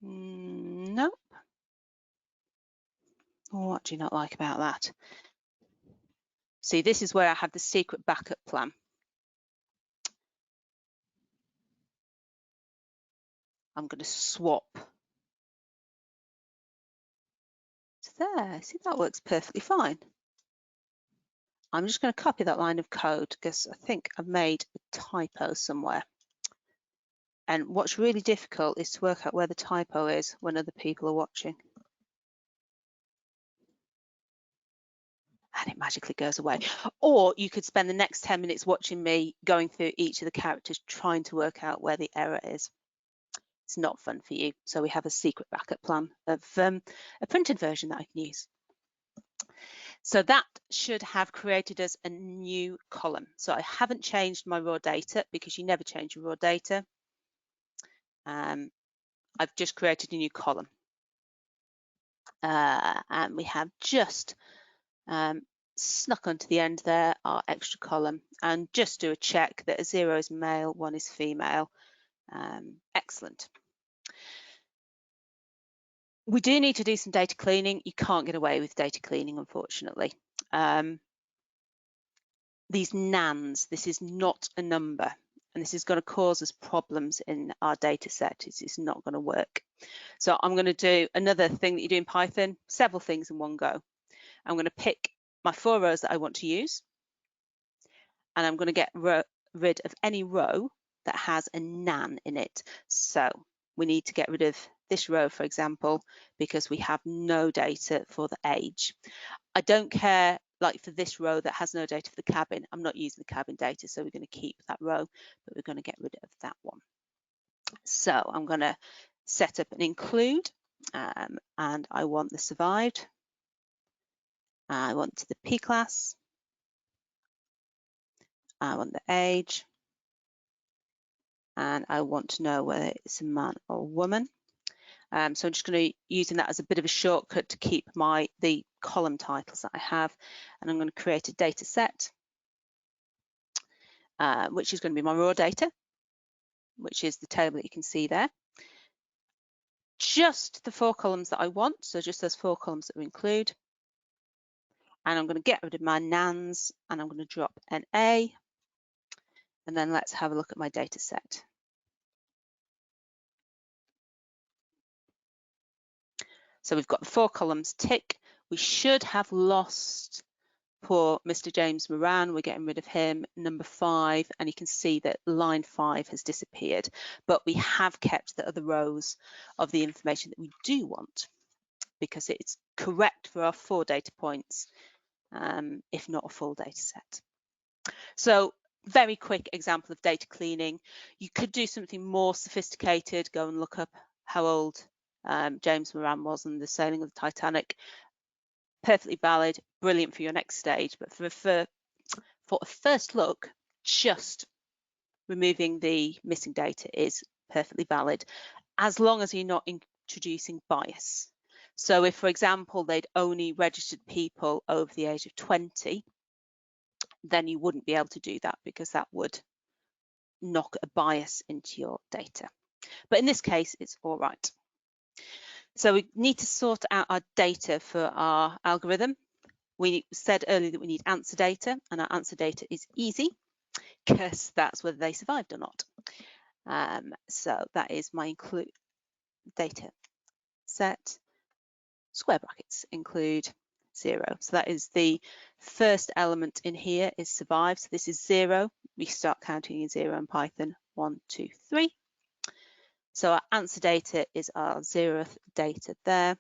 Speaker 2: Nope. What do you not like about that? See, this is where I have the secret backup plan. I'm going to swap. It's there. See, that works perfectly fine. I'm just going to copy that line of code because I think I've made a typo somewhere. And what's really difficult is to work out where the typo is when other people are watching. And it magically goes away. Or you could spend the next 10 minutes watching me going through each of the characters trying to work out where the error is. It's not fun for you. So we have a secret backup plan of a printed version that I can use. So that should have created us a new column. So I haven't changed my raw data because you never change your raw data. I've just created a new column. And we have just snuck onto the end there our extra column, and just do a check that a 0 is male, 1 is female. Excellent. We do need to do some data cleaning. You can't get away with data cleaning, unfortunately. These nans, this is not a number, and this is going to cause us problems in our data set. It's not going to work. So I'm going to do another thing that you do in Python, several things in one go. I'm going to pick my 4 rows that I want to use, and I'm going to get rid of any row that has a nan in it. So we need to get rid of this row, for example, because we have no data for the age. I don't care, like for this row that has no data for the cabin, I'm not using the cabin data, so we're going to keep that row, but we're going to get rid of that one. So I'm going to set up an include, and I want the survived. I want the P class. I want the age. And I want to know whether it's a man or woman. So I'm just going to using that as a bit of a shortcut to keep the column titles that I have, and I'm going to create a data set, which is going to be my raw data, which is the table that you can see there. Just the 4 columns that I want, so just those 4 columns that we include. And I'm going to get rid of my nans, and I'm going to drop an A, and then let's have a look at my data set. So we've got the 4 columns tick. We should have lost poor Mr. James Moran. We're getting rid of him. Number 5, and you can see that line 5 has disappeared, but we have kept the other rows of the information that we do want because it's correct for our 4 data points, if not a full data set. So very quick example of data cleaning. You could do something more sophisticated, go and look up how old James Moran was in the sailing of the Titanic. Perfectly valid, brilliant for your next stage, but for for a first look, just removing the missing data is perfectly valid, as long as you're not introducing bias. So if, for example, they'd only registered people over the age of 20, then you wouldn't be able to do that because that would knock a bias into your data. But in this case, it's all right. So we need to sort out our data for our algorithm. We said earlier that we need answer data, and our answer data is easy because that's whether they survived or not. So that is my include data set, square brackets, include 0. So that is the first element in here is survive. So this is 0. We start counting in 0 in Python, 1, 2, 3. So our answer data is our 0th data there.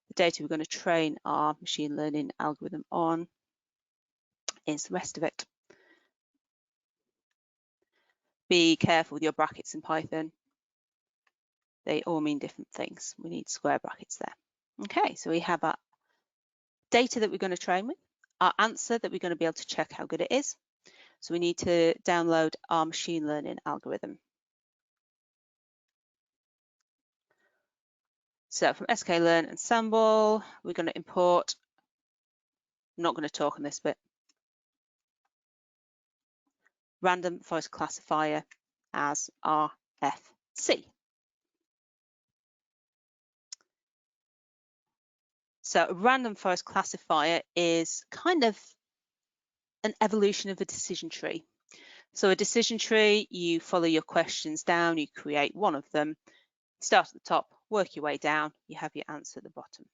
Speaker 2: The data we're going to train our machine learning algorithm on is the rest of it. Be careful with your brackets in Python. They all mean different things. We need square brackets there. Okay, so we have our data that we're going to train with, our answer that we're going to be able to check how good it is. So we need to download our machine learning algorithm. So from sklearn ensemble, we're going to import, I'm not going to talk on this bit, random forest classifier as RFC. So a random forest classifier is kind of an evolution of a decision tree. So a decision tree, you follow your questions down, you create one of them, start at the top, work your way down, you have your answer at the bottom.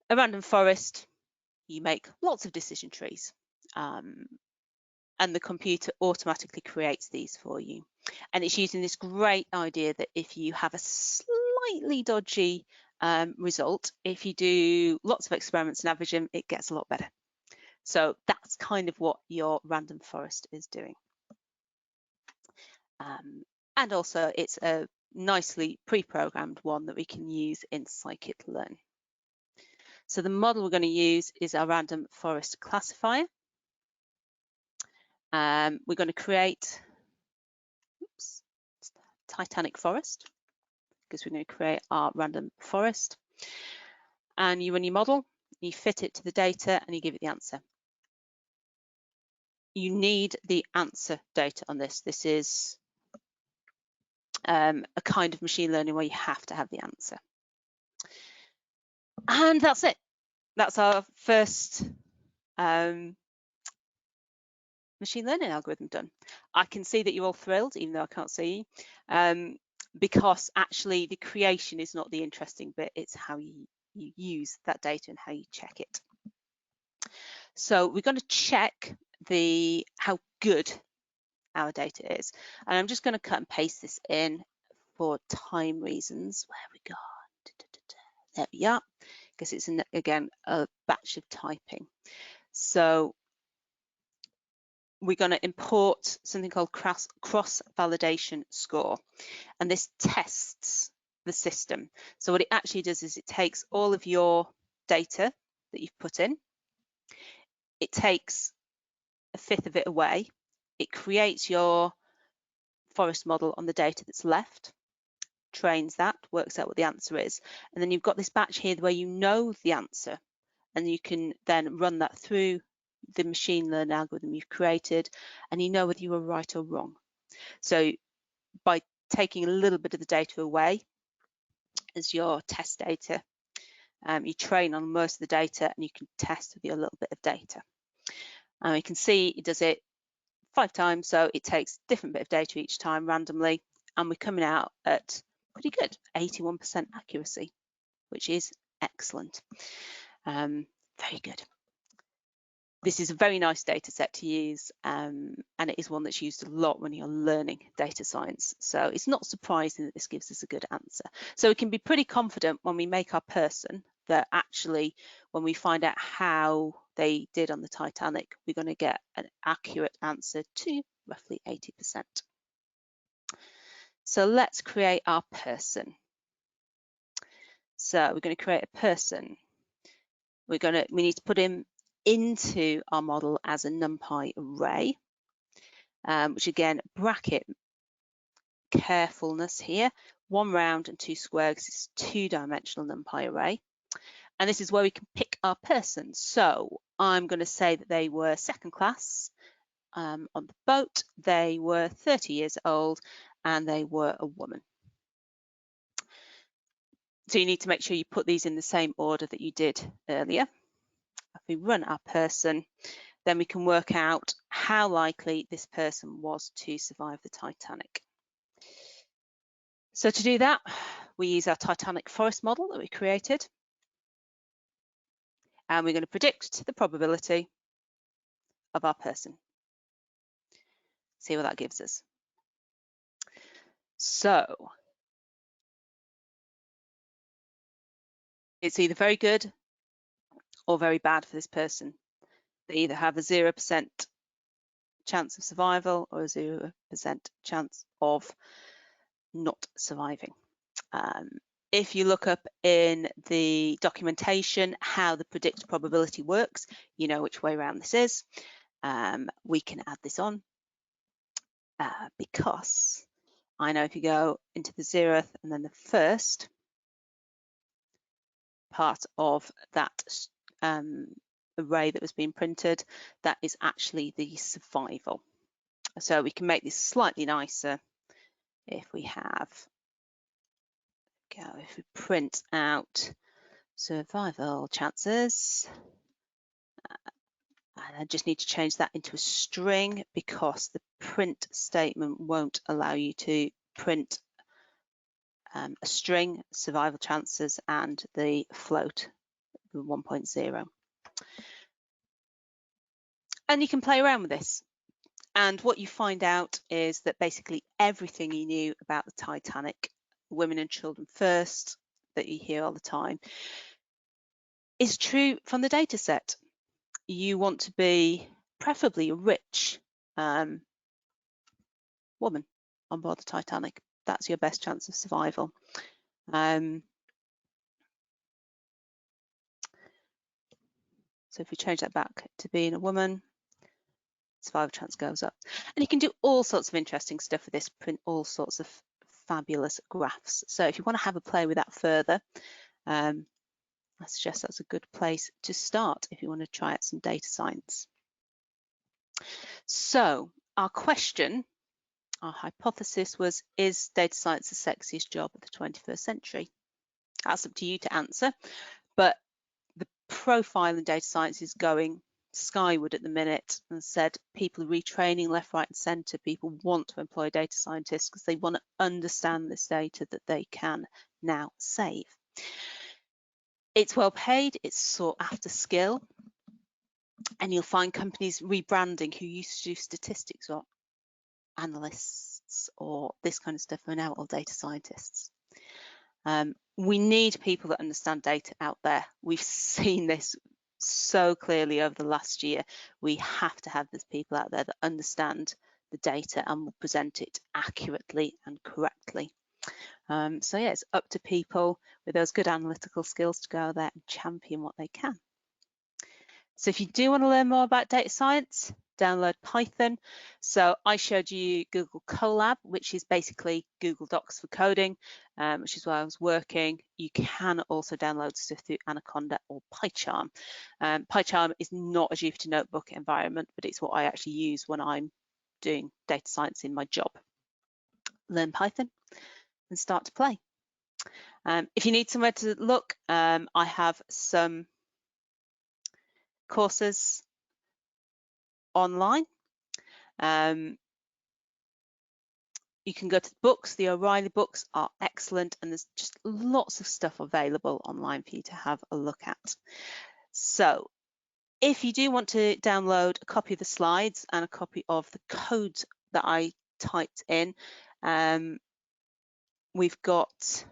Speaker 2: A random forest, you make lots of decision trees, and the computer automatically creates these for you. And it's using this great idea that if you have a slightly dodgy result, if you do lots of experiments and average them, it gets a lot better. So that's kind of what your random forest is doing. And also it's a nicely pre-programmed one that we can use in scikit-learn. So the model we're going to use is our random forest classifier. We're going to create Titanic forest because we're going to create our random forest. And you run your model, you fit it to the data and you give it the answer. You need the answer data on this. This is a kind of machine learning where you have to have the answer. And that's it. That's our first machine learning algorithm done. I can see that you're all thrilled, even though I can't see you, because actually the creation is not the interesting bit, it's how you use that data and how you check it. So we're going to check how good our data is. And I'm just going to cut and paste this in for time reasons. Where we go? There we are, because it's, again, a batch of typing. So we're going to import something called cross-validation score, and this tests the system. So what it actually does is it takes all of your data that you've put in, it takes a fifth of it away, it creates your forest model on the data that's left, trains that, works out what the answer is, and then you've got this batch here where you know the answer, and you can then run that through the machine learning algorithm you've created, and you know whether you were right or wrong. So by taking a little bit of the data away as your test data, you train on most of the data and you can test with your little bit of data. And you can see it does it 5 times, so it takes a different bit of data each time randomly, and we're coming out at pretty good, 81% accuracy, which is excellent. Very good. This is a very nice data set to use, and it is one that's used a lot when you're learning data science. So it's not surprising that this gives us a good answer. So we can be pretty confident when we make our person that actually when we find out how they did on the Titanic, we're going to get an accurate answer to roughly 80%. So let's create our person. So we're going to create a person. We need to put in into our model as a NumPy array, which again, bracket carefulness here, 1 round and 2 square, because it's a 2-dimensional NumPy array. And this is where we can pick our person. So I'm going to say that they were 2nd class on the boat, they were 30 years old, and they were a woman. So you need to make sure you put these in the same order that you did earlier. If we run our person, then we can work out how likely this person was to survive the Titanic. So to do that, we use our Titanic forest model that we created. And we're going to predict the probability of our person. See what that gives us. So it's either very good or very bad for this person. They either have a 0% chance of survival or a 0% chance of not surviving. If you look up in the documentation how the predict probability works, you know which way around this is. We can add this on because I know if you go into the 0th and then the 1st part of that array that was being printed, that is actually the survival. So we can make this slightly nicer if we have, if we print out survival chances. And I just need to change that into a string because the print statement won't allow you to print a string, survival chances, and the float, the 1.0. And you can play around with this. And what you find out is that basically everything you knew about the Titanic, women and children first, that you hear all the time, is true from the data set. You want to be preferably a rich woman on board the Titanic. That's your best chance of survival. So if we change that back to being a woman, survival chance goes up. And you can do all sorts of interesting stuff with this, print all sorts of fabulous graphs. So if you want to have a play with that further, I suggest that's a good place to start if you want to try out some data science. So our question, our hypothesis was, is data science the sexiest job of the 21st century? That's up to you to answer, but the profile in data science is going skyward at the minute. And said people are retraining left, right and centre. People want to employ data scientists because they want to understand this data that they can now save. It's well paid, it's sought after skill, and you'll find companies rebranding who used to do statistics or analysts or this kind of stuff are now all data scientists. We need people that understand data out there. We've seen this so clearly over the last year. We have to have these people out there that understand the data and will present it accurately and correctly. So yeah, it's up to people with those good analytical skills to go there and champion what they can. So if you do want to learn more about data science, download Python. So I showed you Google Colab, which is basically Google Docs for coding, which is where I was working. You can also download stuff through Anaconda or PyCharm. PyCharm is not a Jupyter Notebook environment, but it's what I actually use when I'm doing data science in my job. Learn Python and start to play. If you need somewhere to look, I have some courses online. You can go to the books. The O'Reilly books are excellent, and there's just lots of stuff available online for you to have a look at. So if you do want to download a copy of the slides and a copy of the code that I typed in, we've got,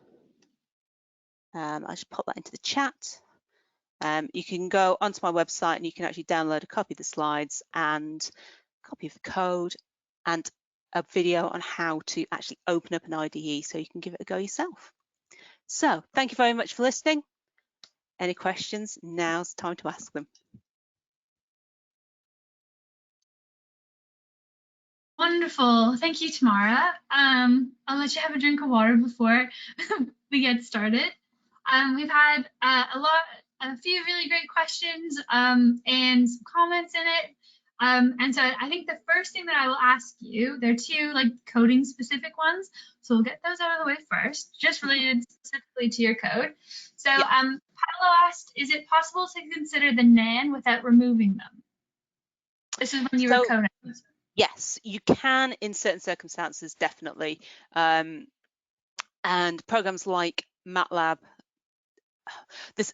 Speaker 2: I should pop that into the chat. You can go onto my website and you can actually download a copy of the slides and a copy of the code and a video on how to actually open up an IDE so you can give it a go yourself. So thank you very much for listening. Any questions? Now's the time to ask them.
Speaker 1: Wonderful. Thank you, Tamara. I'll let you have a drink of water before we get started. We've had a few really great questions and some comments in it. And so I think the first thing that I will ask you, there are two like coding specific ones. So we'll get those out of the way first, just related specifically to your code. So
Speaker 2: Yeah.
Speaker 1: Paolo asked, is it possible to consider the nan without removing them? This is when you were coding.
Speaker 2: Yes, you can in certain circumstances, definitely. And programs like MATLAB, there's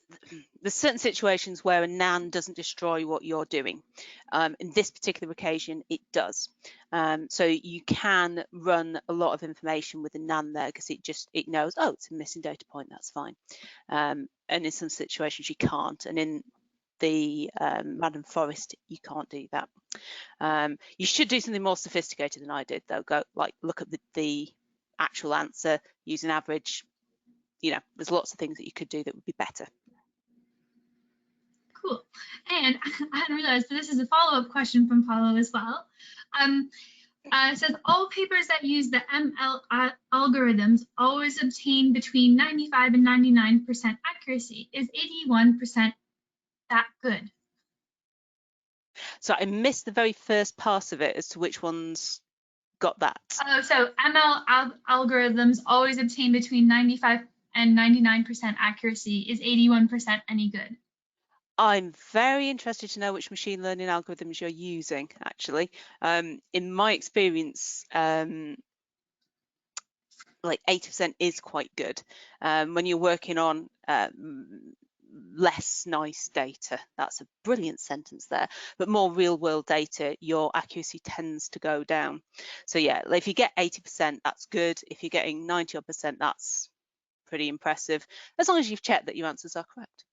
Speaker 2: certain situations where a nan doesn't destroy what you're doing. In this particular occasion, it does. So you can run a lot of information with a nan there because it knows, oh, it's a missing data point, that's fine. And in some situations you can't. And in the random forest, you can't do that. You should do something more sophisticated than I did, though. Go look at the actual answer, use an average. You know, there's lots of things that you could do that would be better.
Speaker 1: Cool. And I hadn't realized, but this is a follow-up question from Paulo as well. It says all papers that use the ML algorithms always obtain between 95 and 99% accuracy. Is 81% that good?
Speaker 2: So I missed the very first part of it as to which ones got that.
Speaker 1: So ML algorithms always obtain between 95 and 99% accuracy. Is 81% any good?
Speaker 2: I'm very interested to know which machine learning algorithms you're using, actually. In my experience, like 80% is quite good. When you're working on less nice data, that's a brilliant sentence there, but more real world data, your accuracy tends to go down. So yeah, if you get 80%, that's good. If you're getting 90%, that's pretty impressive, as long as you've checked that your answers are correct.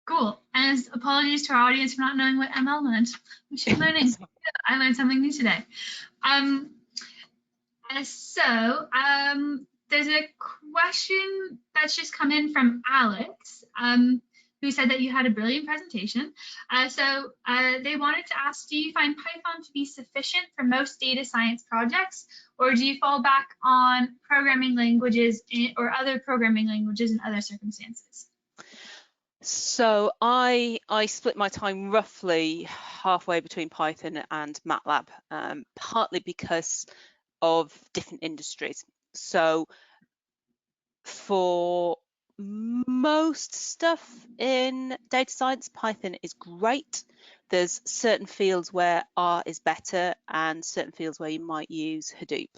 Speaker 1: Cool. And apologies to our audience for not knowing what ML meant. We should learn it. I learned something new today. There's a question that's just come in from Alex, who said that you had a brilliant presentation. They wanted to ask, do you find Python to be sufficient for most data science projects, or do you fall back on programming languages or other programming languages in other circumstances?
Speaker 2: So I split my time roughly halfway between Python and MATLAB, partly because of different industries. So for most stuff in data science, Python is great. There's certain fields where R is better and certain fields where you might use Hadoop.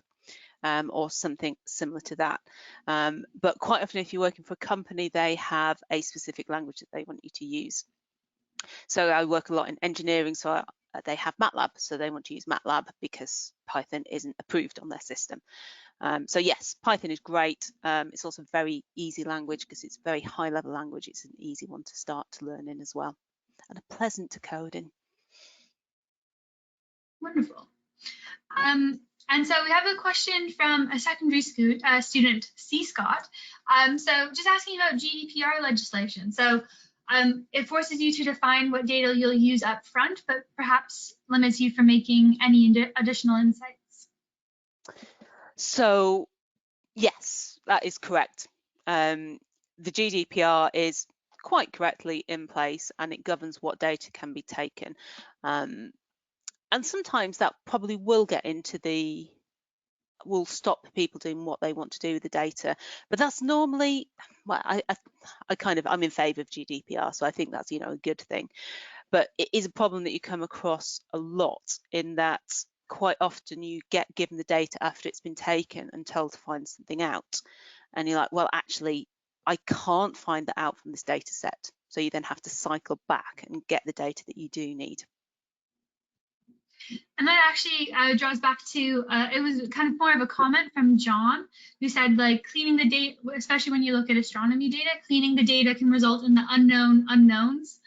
Speaker 2: Or something similar to that. But quite often, if you're working for a company, they have a specific language that they want you to use. So I work a lot in engineering, so they have MATLAB, so they want to use MATLAB because Python isn't approved on their system. So yes, Python is great. It's also a very easy language because it's a very high level language. It's an easy one to start to learn in as well, and a pleasant to code in.
Speaker 1: Wonderful. And so we have a question from a secondary student, C. Scott. So just asking about GDPR legislation. So it forces you to define what data you'll use up front, but perhaps limits you from making any additional insights.
Speaker 2: So yes, that is correct. The GDPR is quite correctly in place and it governs what data can be taken. And sometimes that probably will stop people doing what they want to do with the data. But that's normally, well, I'm in favour of GDPR, so I think that's, a good thing. But it is a problem that you come across a lot, in that quite often you get given the data after it's been taken and told to find something out. And you're like, well, actually, I can't find that out from this data set. So you then have to cycle back and get the data that you do need.
Speaker 1: And that actually draws back to, it was kind of more of a comment from John, who said, like, cleaning the data, especially when you look at astronomy data, cleaning the data can result in the unknown unknowns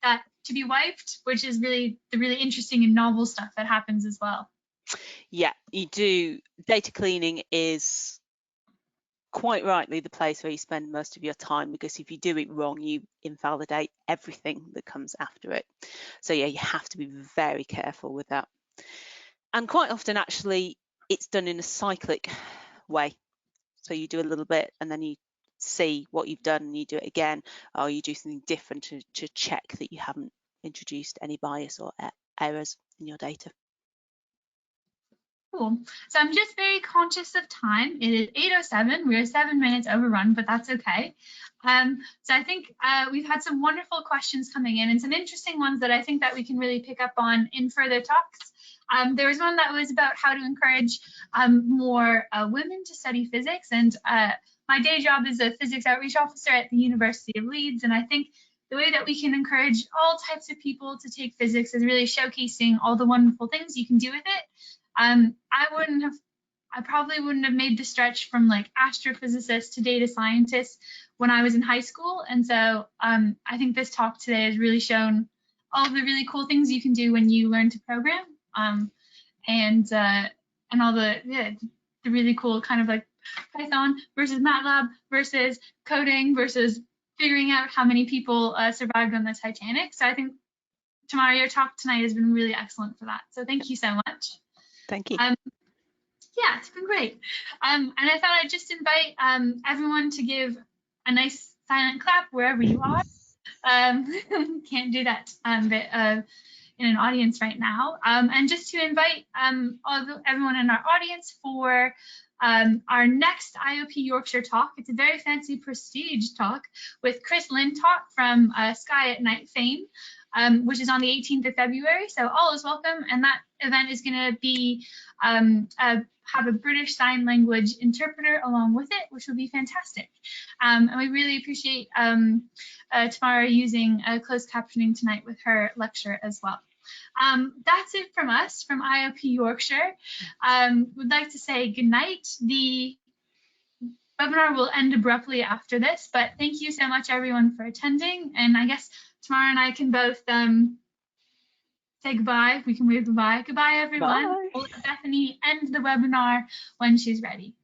Speaker 1: that to be wiped, which is really the really interesting and novel stuff that happens as well.
Speaker 2: Yeah, you do. Data cleaning is quite rightly the place where you spend most of your time, because if you do it wrong, you invalidate everything that comes after it. So yeah, you have to be very careful with that. And quite often, actually, it's done in a cyclic way. So you do a little bit and then you see what you've done and you do it again, or you do something different to check that you haven't introduced any bias or errors in your data.
Speaker 1: Cool. So I'm just very conscious of time. It is 8:07. We're 7 minutes overrun, but that's okay. So I think we've had some wonderful questions coming in and some interesting ones that I think that we can really pick up on in further talks. There was one that was about how to encourage more women to study physics, and my day job is a physics outreach officer at the University of Leeds, and I think the way that we can encourage all types of people to take physics is really showcasing all the wonderful things you can do with it. I probably wouldn't have made the stretch from like astrophysicist to data scientist when I was in high school. And so I think this talk today has really shown all of the really cool things you can do when you learn to program, and all the really cool kind of like Python versus MATLAB versus coding versus figuring out how many people survived on the Titanic. So I think, Tamara, your talk tonight has been really excellent for that. So thank you so much.
Speaker 2: Thank you.
Speaker 1: Yeah, it's been great. And I thought I'd just invite everyone to give a nice silent clap wherever you are. Can't do that in an audience right now. And just to invite everyone in our audience for our next IOP Yorkshire talk. It's a very fancy prestige talk with Chris Lintott from Sky at Night fame, which is on the 18th of February. So all is welcome. And that event is going to be have a British Sign Language interpreter along with it, which will be fantastic. And we really appreciate Tamara using closed captioning tonight with her lecture as well. That's it from us, from IOP Yorkshire. Would like to say good night. The webinar will end abruptly after this, but thank you so much everyone for attending. And I guess Tamara and I can both say goodbye. We can wave goodbye. Goodbye, everyone.
Speaker 2: Bye.
Speaker 1: We'll let Bethany end the webinar when she's ready.